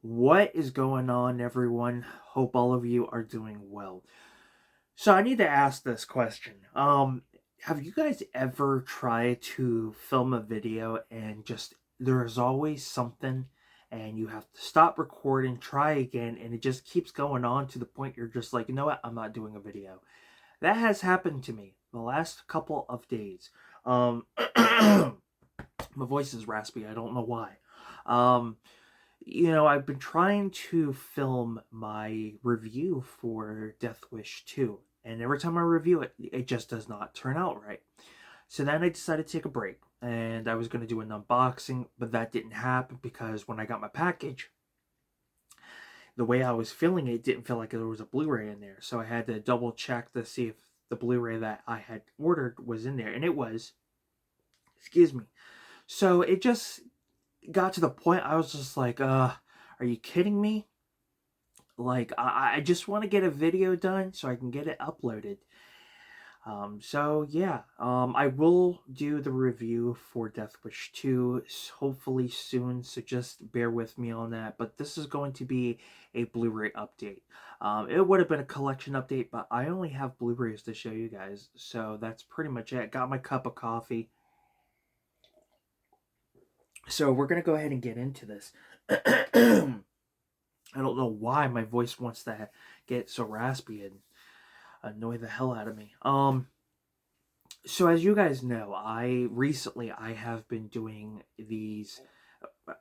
What is going on, everyone? Hope all of you are doing well. So I need to ask this question. Have you guys ever tried to film a video and just there's always something and you have to stop recording, try again, and it just keeps going on to the point you're just like, you know what, I'm not doing a video. That has happened to me the last couple of days. My voice is raspy. I don't know why. Um, I've been trying to film my review for Death Wish 2, and every time I review it, it just does not turn out right. So then I decided to take a break, and I was going to do an unboxing, but that didn't happen because when I got my package, the way I was feeling it didn't feel like there was a Blu-ray in there. So I had to double check to see if the Blu-ray that I had ordered was in there, and it was. Excuse me. So it just got to the point I was just like, are you kidding me? Like, I just want to get a video done so I can get it uploaded. So yeah, I will do the review for Death Wish 2 hopefully soon, so just bear with me on that. But this is going to be a Blu-ray update. It would have been a collection update, but I only have Blu-rays to show you guys, so that's pretty much it. Got my cup of coffee. So we're gonna go ahead and get into this. I don't know why my voice wants to get so raspy and annoy the hell out of me. So as you guys know, I have been doing these.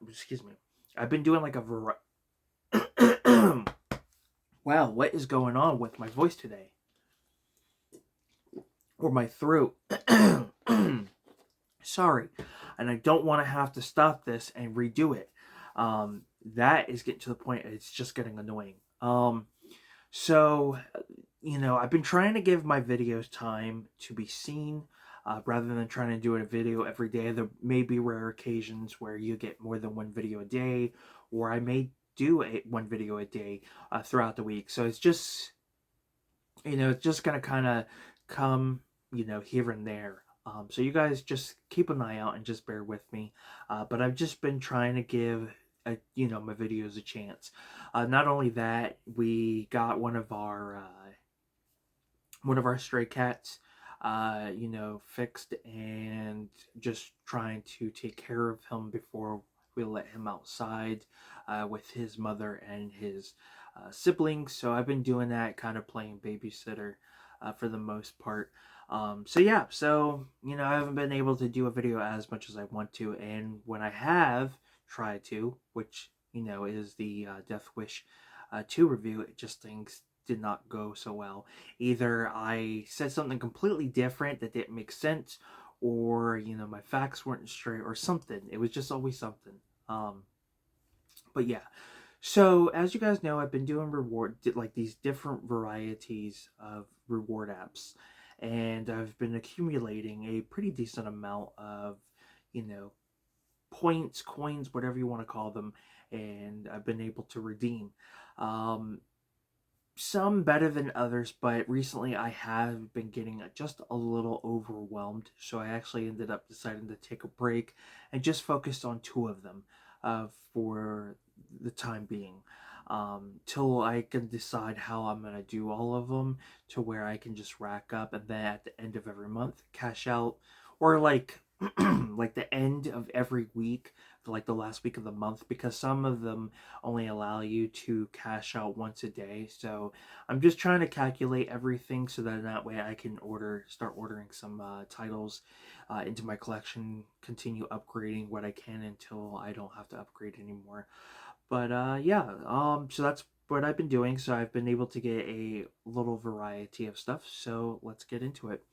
Excuse me. I've been doing like a variety. Wow, what is going on with my voice today? Or my throat? Sorry, and I don't want to have to stop this and redo it. That is getting to the point. It's just getting annoying. So, I've been trying to give my videos time to be seen rather than trying to do a video every day. There may be rare occasions where you get more than one video a day, or I may do one video a day throughout the week. So it's just, it's just going to kind of come, here and there. So you guys just keep an eye out and just bear with me. But I've just been trying to give my videos a chance. Not only that, we got one of our stray cats, fixed, and just trying to take care of him before we let him outside with his mother and his siblings. So I've been doing that, kind of playing babysitter for the most part. So yeah, I haven't been able to do a video as much as I want to, and when I have tried to, which is the Death Wish 2 review, it just things did not go so well. Either I said something completely different that didn't make sense, or my facts weren't straight, or something. It was just always something. But yeah. So as you guys know, I've been doing like these different varieties of reward apps, and I've been accumulating a pretty decent amount of, points, coins, whatever you want to call them, and I've been able to redeem. Some better than others, but recently I have been getting just a little overwhelmed, so I actually ended up deciding to take a break and just focused on two of them for the time being, till I can decide how I'm going to do all of them to where I can just rack up and then at the end of every month cash out, or like like the end of every week, like the last week of the month, because some of them only allow you to cash out once a day. So I'm just trying to calculate everything so that way I can start ordering some titles into my collection, continue upgrading what I can until I don't have to upgrade anymore. But yeah, so that's what I've been doing. So I've been able to get a little variety of stuff. So let's get into it.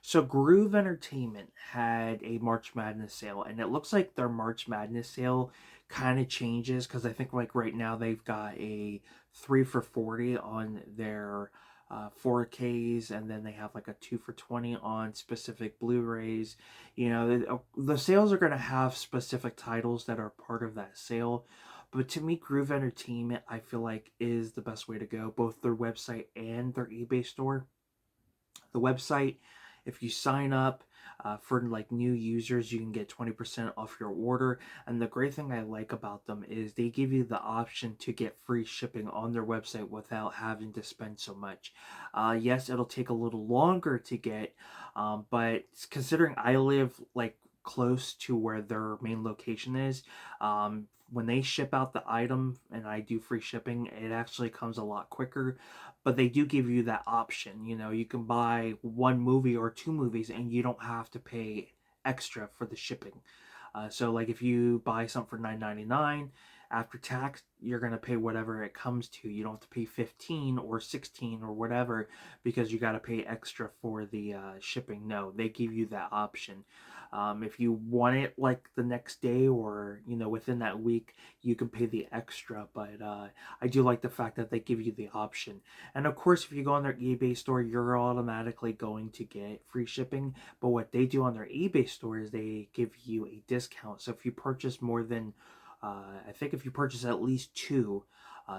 So Groove Entertainment had a March Madness sale, and it looks like their March Madness sale kind of changes, because I think like right now they've got a 3 for 40 on their 4Ks, and then they have like a 2 for 20 on specific Blu-rays. The sales are going to have specific titles that are part of that sale. But to me, Groove Entertainment, I feel like, is the best way to go, both their website and their eBay store. The website, if you sign up, For like new users, you can get 20% off your order. And the great thing I like about them is they give you the option to get free shipping on their website without having to spend so much. Yes, it'll take a little longer to get, but considering I live like close to where their main location is, when they ship out the item and I do free shipping, it actually comes a lot quicker. But they do give you that option. You know, you can buy one movie or two movies and you don't have to pay extra for the shipping. So like if you buy something for $9.99, after tax you're gonna pay whatever it comes to. You don't have to pay 15 or 16 or whatever because you got to pay extra for the shipping. No, they give you that option. If you want it like the next day or within that week, you can pay the extra. But I do like the fact that they give you the option. And of course, if you go on their eBay store, you're automatically going to get free shipping. But what they do on their eBay store is they give you a discount. So if you purchase more than, I think if you purchase at least two,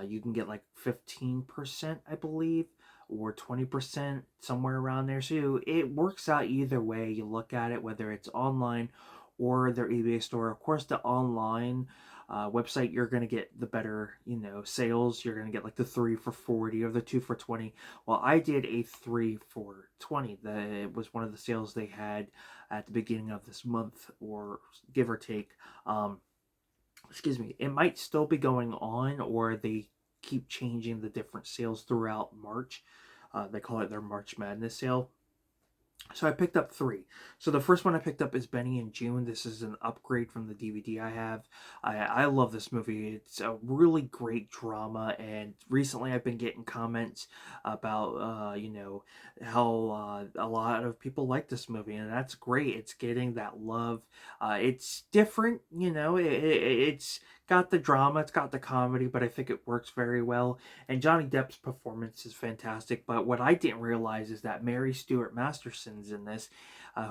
you can get like 15%, I believe, or 20%, somewhere around there. So it works out either way you look at it, whether it's online or their eBay store. Of course, the online website, you're going to get the better, sales. You're going to get like the 3 for 40 or the 2 for 20. Well, I did a 3 for 20. It was one of the sales they had at the beginning of this month, or give or take. Excuse me. It might still be going on, or they keep changing the different sales throughout March. They call it their March Madness sale. So I picked up 3. So the first one I picked up is Benny and June. This is an upgrade from the DVD I have. I love this movie. It's a really great drama, and recently I've been getting comments about, how a lot of people like this movie, and that's great. It's getting that love. It's different, it's got the drama, it's got the comedy, but I think it works very well. And Johnny Depp's performance is fantastic. But what I didn't realize is that Mary Stuart Masterson's in this,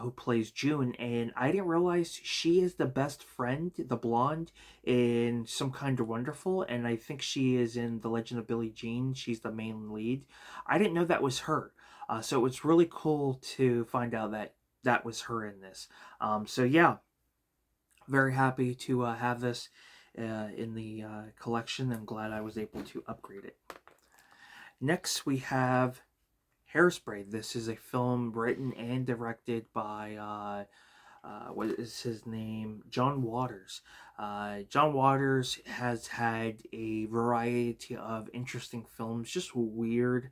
who plays June, and I didn't realize she is the best friend, the blonde, in Some Kind of Wonderful, and I think she is in The Legend of Billie Jean. She's the main lead. I didn't know that was her, so it's really cool to find out that that was her in this. So yeah, very happy to have this in the collection. I'm glad I was able to upgrade it. Next, we have Hairspray. This is a film written and directed by, what is his name? John Waters. John Waters has had a variety of interesting films, just weird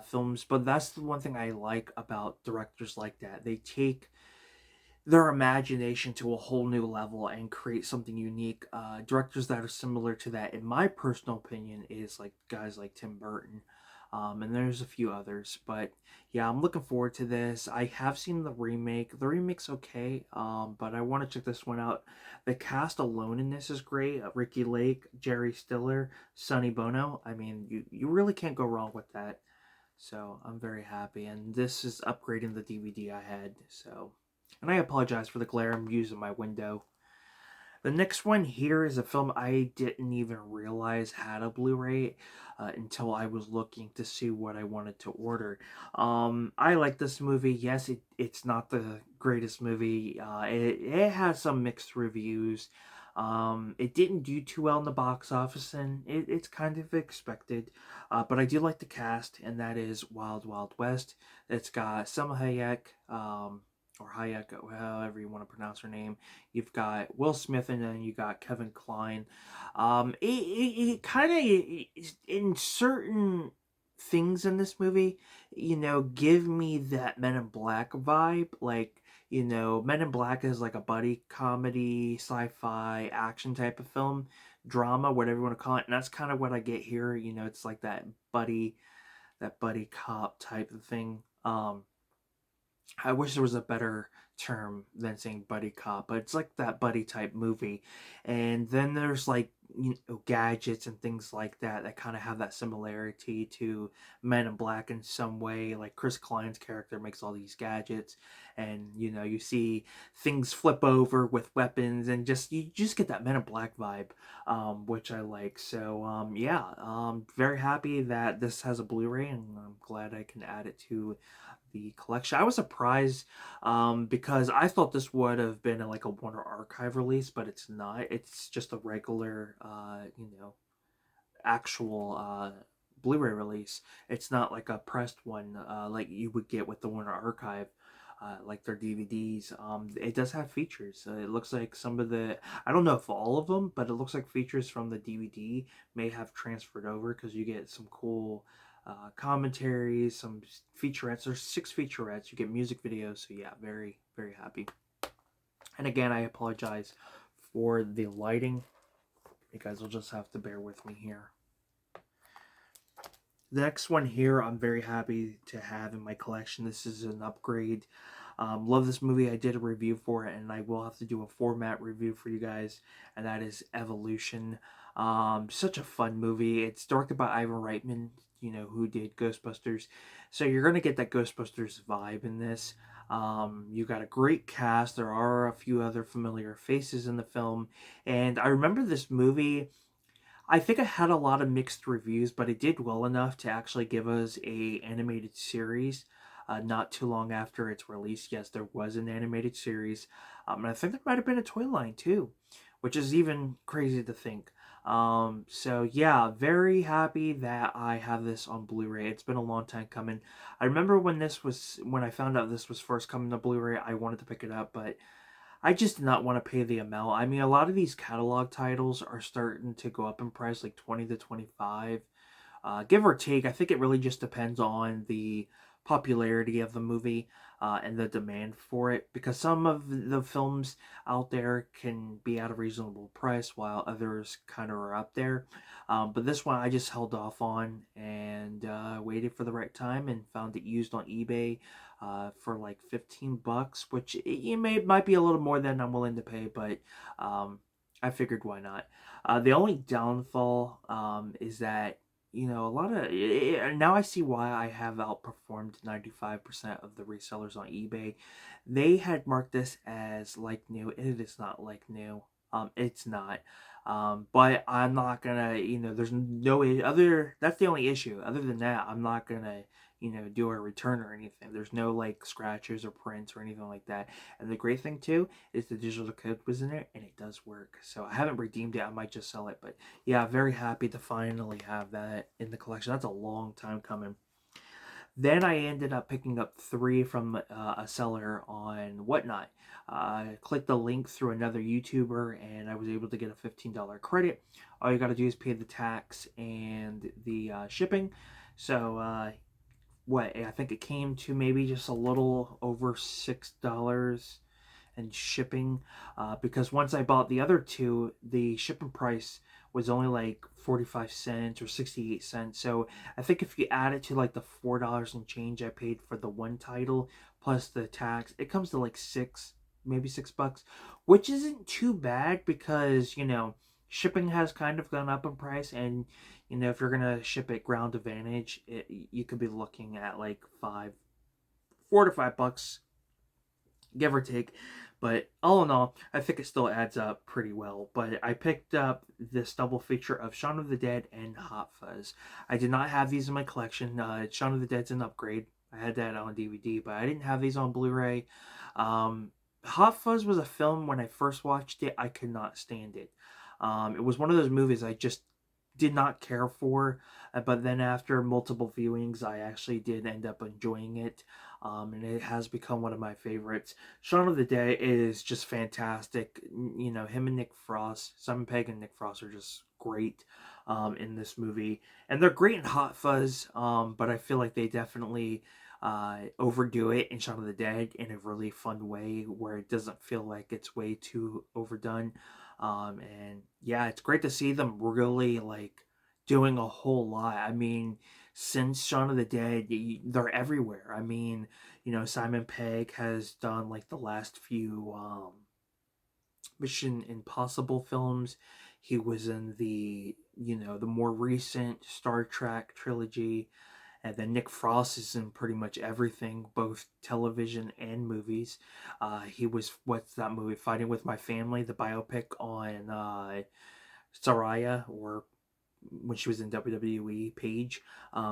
films, but that's the one thing I like about directors like that. They take their imagination to a whole new level and create something unique. Directors that are similar to that, in my personal opinion, is like guys like Tim Burton, and there's a few others. But yeah, I'm looking forward to this. I have seen the remake. The remake's okay, but I want to check this one out. The cast alone in this is great. Ricky Lake, Jerry Stiller, Sonny Bono. I mean, you really can't go wrong with that. So I'm very happy, and this is upgrading the DVD I had. So. And I apologize for the glare. I'm using my window. The next one here is a film I didn't even realize had a Blu-ray until I was looking to see what I wanted to order. I like this movie. Yes, it's not the greatest movie. It has some mixed reviews. It didn't do too well in the box office, and it's kind of expected. But I do like the cast, and that is Wild Wild West. It's got Selma Hayek, or Hayek, however you want to pronounce her name. You've got Will Smith, and then you got Kevin Kline. It kind of, in certain things in this movie, give me that Men in Black vibe. Like, Men in Black is like a buddy comedy, sci-fi, action type of film, drama, whatever you want to call it. And that's kind of what I get here. It's like that buddy cop type of thing. I wish there was a better term than saying buddy cop, but it's like that buddy type movie. And then there's like, gadgets and things like that kind of have that similarity to Men in Black in some way. Like Chris Klein's character makes all these gadgets, and you see things flip over with weapons, and you just get that Men in Black vibe, which I like. So yeah, very happy that this has a Blu-ray, and I'm glad I can add it to the collection. I was surprised because I thought this would have been like a Warner Archive release, but it's not. It's just a regular, actual Blu-ray release. It's not like a pressed one like you would get with the Warner Archive. Like their DVDs, it does have features. It looks like some of I don't know if all of them, but it looks like features from the DVD may have transferred over because you get some cool commentaries, some featurettes. There's 6 featurettes. You get music videos. So yeah, very, very happy. And again, I apologize for the lighting. You guys will just have to bear with me here. The next one here, I'm very happy to have in my collection. This is an upgrade. Love this movie. I did a review for it, and I will have to do a format review for you guys, and that is Evolution. Such a fun movie. It's directed by Ivan Reitman, who did Ghostbusters. So you're going to get that Ghostbusters vibe in this. You got a great cast. There are a few other familiar faces in the film. And I remember this movie, I think it had a lot of mixed reviews, but it did well enough to actually give us a animated series not too long after its release. Yes, there was an animated series. And I think there might have been a toy line too, which is even crazy to think. So yeah, very happy that I have this on Blu-ray. It's been a long time coming. I remember when I found out this was first coming to Blu-ray, I wanted to pick it up, but I just did not want to pay the amount. I mean, a lot of these catalog titles are starting to go up in price, like 20 to 25, give or take. I think it really just depends on the popularity of the movie and the demand for it, because some of the films out there can be at a reasonable price while others kind of are up there. But this one I just held off on and waited for the right time and found it used on eBay for like $15, which might be a little more than I'm willing to pay, but I figured why not. The only downfall is that a lot of now I see why I have outperformed 95% of the resellers on eBay. They had marked this as like new. It is not like new. It's not. But I'm not gonna, there's no other. That's the only issue. Other than that, I'm not gonna, do a return or anything. There's no like scratches or prints or anything like that. And the great thing too is the digital code was in it and it does work. So I haven't redeemed it. I might just sell it. But yeah, very happy to finally have that in the collection. That's a long time coming. Then I ended up picking up 3 from a seller on Whatnot. I clicked the link through another YouTuber and I was able to get a $15 credit. All you got to do is pay the tax and the shipping. So I think it came to maybe just a little over $6 and shipping, because once I bought the other 2, the shipping price was only like 45 cents or 68 cents. So I think if you add it to like the $4 and change I paid for the one title plus the tax, it comes to like maybe $6, which isn't too bad because shipping has kind of gone up in price, and if you're gonna ship it ground advantage, you could be looking at like $4 to $5, give or take. But all in all, I think it still adds up pretty well. But I picked up this double feature of Shaun of the Dead and Hot Fuzz. I did not have these in my collection. Shaun of the Dead's an upgrade. I had that on DVD, but I didn't have these on Blu-ray. Hot Fuzz was a film, when I first watched it, I could not stand it. It was one of those movies I just did not care for, but then after multiple viewings, I actually did end up enjoying it, and it has become one of my favorites. Shaun of the Dead is just fantastic. Him and Nick Frost, Simon Pegg and Nick Frost are just great in this movie, and they're great in Hot Fuzz, but I feel like they definitely overdo it in Shaun of the Dead in a really fun way where it doesn't feel like it's way too overdone. And yeah, it's great to see them really like doing a whole lot. I mean, since Shaun of the Dead, they're everywhere. I mean, Simon Pegg has done like the last few Mission Impossible films. He was in the more recent Star Trek trilogy, And then Nick Frost is in pretty much everything, both television and movies. He was, what's that movie? Fighting with My Family, the biopic on Saraya, or when she was in WWE, Paige.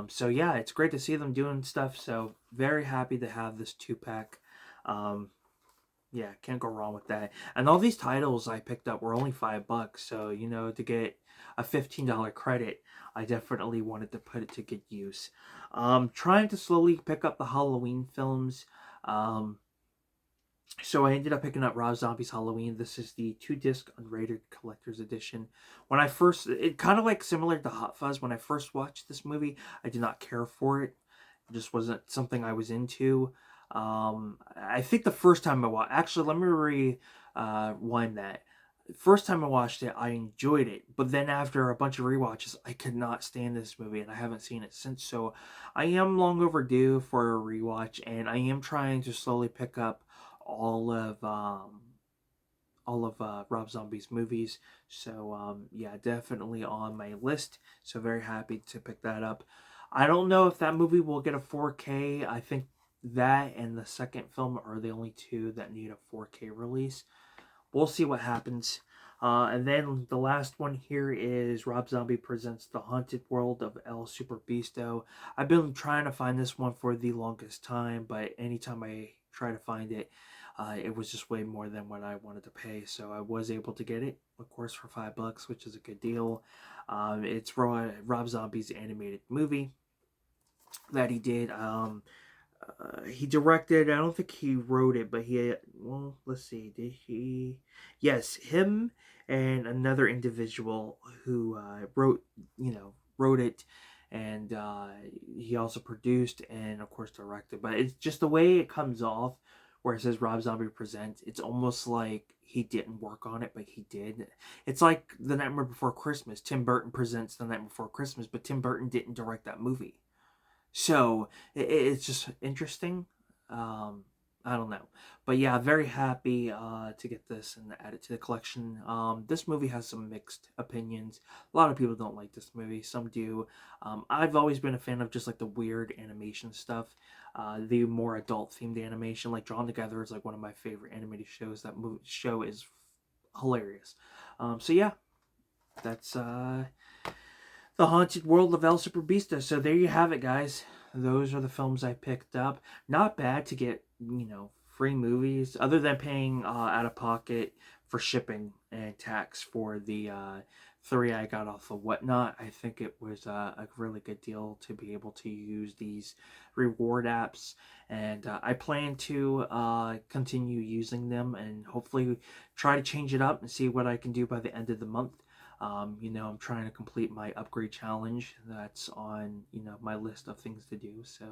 So yeah, it's great to see them doing stuff. So very happy to have this 2-pack. Um, yeah, can't go wrong with that. And all these titles I picked up were only $5, so to get a $15 credit, I definitely wanted to put it to good use. Trying to slowly pick up the Halloween films. Um, so I ended up picking up Rob Zombie's Halloween. This is the 2-disc unrated collector's edition. When I first, it kind of like similar to Hot Fuzz. When I first watched this movie, I did not care for it. It just wasn't something I was into. I think the first time I watched, actually, let me rewind that. First time I watched it, I enjoyed it, but then after a bunch of rewatches, I could not stand this movie, and I haven't seen it since. So I am long overdue for a rewatch, and I am trying to slowly pick up all of Rob Zombie's movies. So yeah, definitely on my list. So very happy to pick that up. I don't know if that movie will get a 4K. I think that and the second film are the only two that need a 4K release. We'll see what happens. And then the last one here is Rob Zombie presents The Haunted World of El Super Beasto. I've been trying to find this one for the longest time, but anytime I try to find it, it was just way more than what I wanted to pay. So I was able to get it, of course, for $5, which is a good deal. It's Rob Zombie's animated movie that he did. He directed, I don't think he wrote it, but well, let's see, did he? Yes, him and another individual who wrote it, and he also produced and, of course, directed. But it's just the way it comes off, where it says Rob Zombie Presents, it's almost like he didn't work on it, but he did. It's like The Nightmare Before Christmas. Tim Burton presents The Night Before Christmas, but Tim Burton didn't direct that movie. So it's just interesting. I don't know, but yeah, very happy to get this and add it to the collection. This movie has some mixed opinions. A lot of people don't like this movie. Some do. I've always been a fan of just like the weird animation stuff, the more adult themed animation. Like Drawn Together is like one of my favorite animated shows. That show is hilarious. So yeah, that's The Haunted World of El Superbeasta. So there you have it, guys. Those are the films I picked up. Not bad to get, free movies, other than paying out of pocket for shipping and tax for the 3 I got off of Whatnot. I think it was a really good deal to be able to use these reward apps. And I plan to continue using them and hopefully try to change it up and see what I can do by the end of the month. I'm trying to complete my upgrade challenge. That's on, my list of things to do. So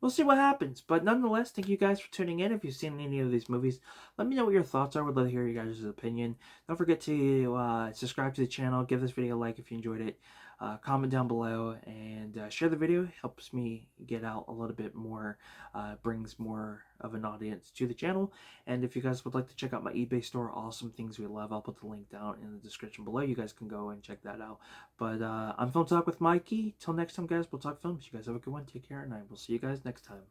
we'll see what happens. But nonetheless, thank you guys for tuning in. If you've seen any of these movies, let me know what your thoughts are. Would love to hear you guys' opinion. Don't forget to subscribe to the channel. Give this video a like if you enjoyed it. Comment down below and share the video. Helps me get out a little bit more, brings more of an audience to the channel. And if you guys would like to check out my eBay store, Awesome Things We Love, I'll put the link down in the description below. You guys can go and check that out. But I'm Film Talk with Mikey. Till next time, guys, we'll talk films. You guys have a good one. Take care, and I will see you guys next time.